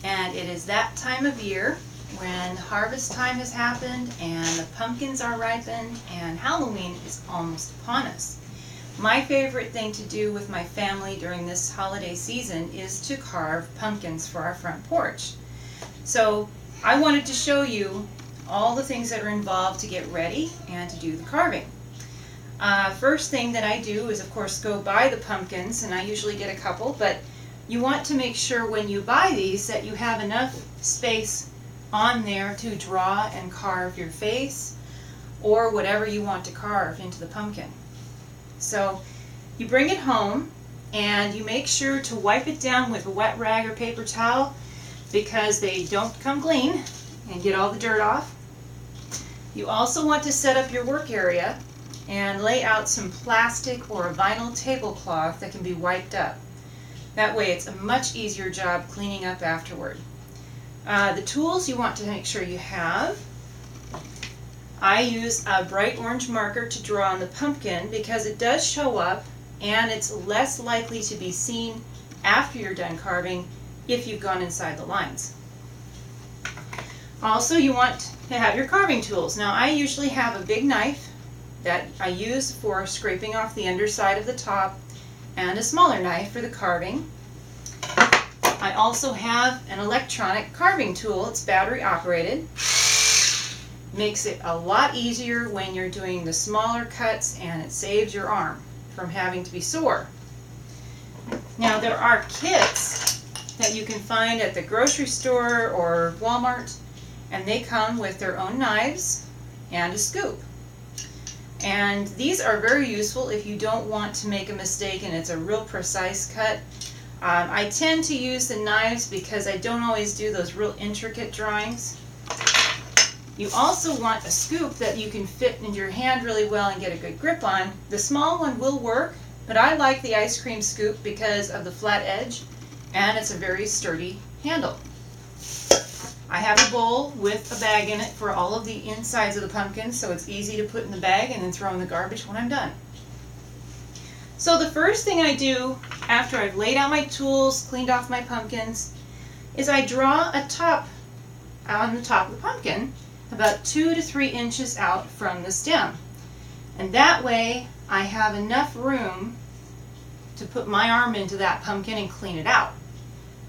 And it is that time of year when harvest time has happened and the pumpkins are ripened and Halloween is almost upon us. My favorite thing to do with my family during this holiday season is to carve pumpkins for our front porch. So I wanted to show you all the things that are involved to get ready and to do the carving. First thing that I do is, of course, go buy the pumpkins, and I usually get a couple, but you want to make sure when you buy these that you have enough space on there to draw and carve your face or whatever you want to carve into the pumpkin. So you bring it home and you make sure to wipe it down with a wet rag or paper towel because they don't come clean, and get all the dirt off. You also want to set up your work area and lay out some plastic or a vinyl tablecloth that can be wiped up. That way it's a much easier job cleaning up afterward. The tools you want to make sure you have. I use a bright orange marker to draw on the pumpkin because it does show up and it's less likely to be seen after you're done carving if you've gone inside the lines. Also, you want to have your carving tools. Now, I usually have a big knife that I use for scraping off the underside of the top and a smaller knife for the carving. I also have an electronic carving tool. It's battery operated. Makes it a lot easier when you're doing the smaller cuts, and it saves your arm from having to be sore. Now, there are kits that you can find at the grocery store or Walmart, and they come with their own knives and a scoop. And these are very useful if you don't want to make a mistake and it's a real precise cut. I tend to use the knives because I don't always do those real intricate drawings. You also want a scoop that you can fit in your hand really well and get a good grip on. The small one will work, but I like the ice cream scoop because of the flat edge, and it's a very sturdy handle. I have a bowl with a bag in it for all of the insides of the pumpkin, so it's easy to put in the bag and then throw in the garbage when I'm done. So the first thing I do after I've laid out my tools, cleaned off my pumpkins, is I draw a top on the top of the pumpkin about 2 to 3 inches out from the stem. And that way I have enough room to put my arm into that pumpkin and clean it out.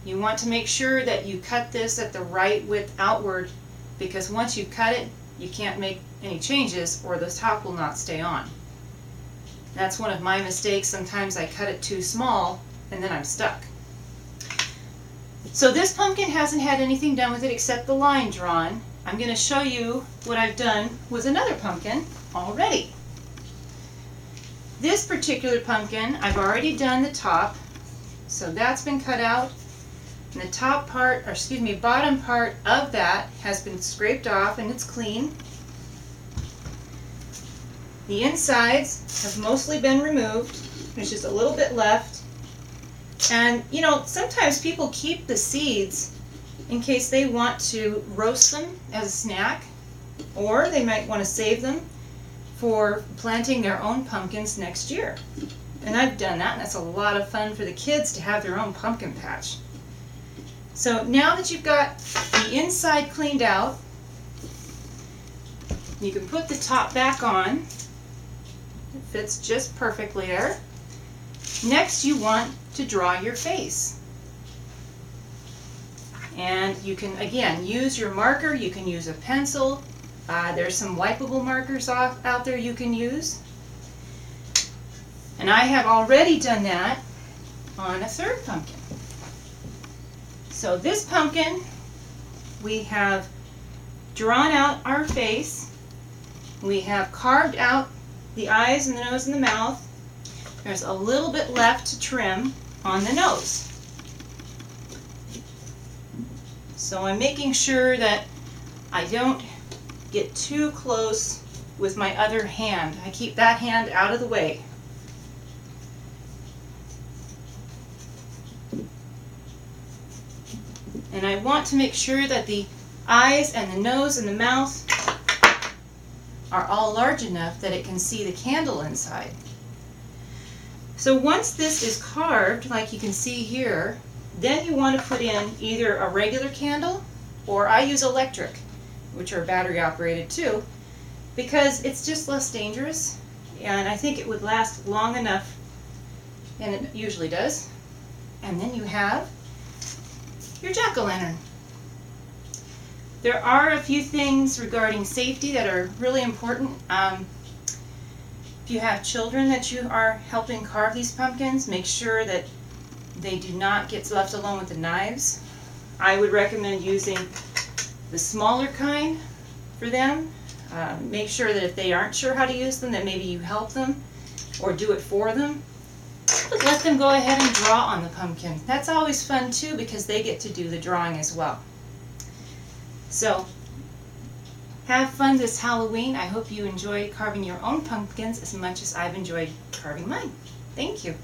You want to make sure that you cut this at the right width outward, because once you cut it, you can't make any changes or the top will not stay on. That's one of my mistakes. Sometimes I cut it too small and then I'm stuck. So this pumpkin hasn't had anything done with it except the line drawn. I'm going to show you what I've done with another pumpkin already. This particular pumpkin, I've already done the top, so that's been cut out. And the top part, or excuse me, bottom part of that has been scraped off and it's clean. The insides have mostly been removed. There's just a little bit left. And you know, sometimes people keep the seeds in case they want to roast them as a snack, or they might want to save them for planting their own pumpkins next year. And I've done that, and that's a lot of fun for the kids to have their own pumpkin patch. So now that you've got the inside cleaned out, you can put the top back on. It fits just perfectly there. Next, you want to draw your face. And you can, again, use your marker. You can use a pencil. There's some wipeable markers out there you can use. And I have already done that on a third pumpkin. So this pumpkin, we have drawn out our face. We have carved out the eyes and the nose and the mouth. There's a little bit left to trim on the nose. So I'm making sure that I don't get too close with my other hand. I keep that hand out of the way. And I want to make sure that the eyes and the nose and the mouth are all large enough that it can see the candle inside. So once this is carved, like you can see here, Then you want to put in either a regular candle, or I use electric, which are battery operated too, because it's just less dangerous, and I think it would last long enough, and it usually does. And then you have your jack-o'-lantern. There are a few things regarding safety that are really important. If you have children that you are helping carve these pumpkins, make sure that they do not get left alone with the knives. I would recommend using the smaller kind for them. Make sure that if they aren't sure how to use them, that maybe you help them or do it for them. But let them go ahead and draw on the pumpkin. That's always fun too, because they get to do the drawing as well. So have fun this Halloween. I hope you enjoy carving your own pumpkins as much as I've enjoyed carving mine. Thank you.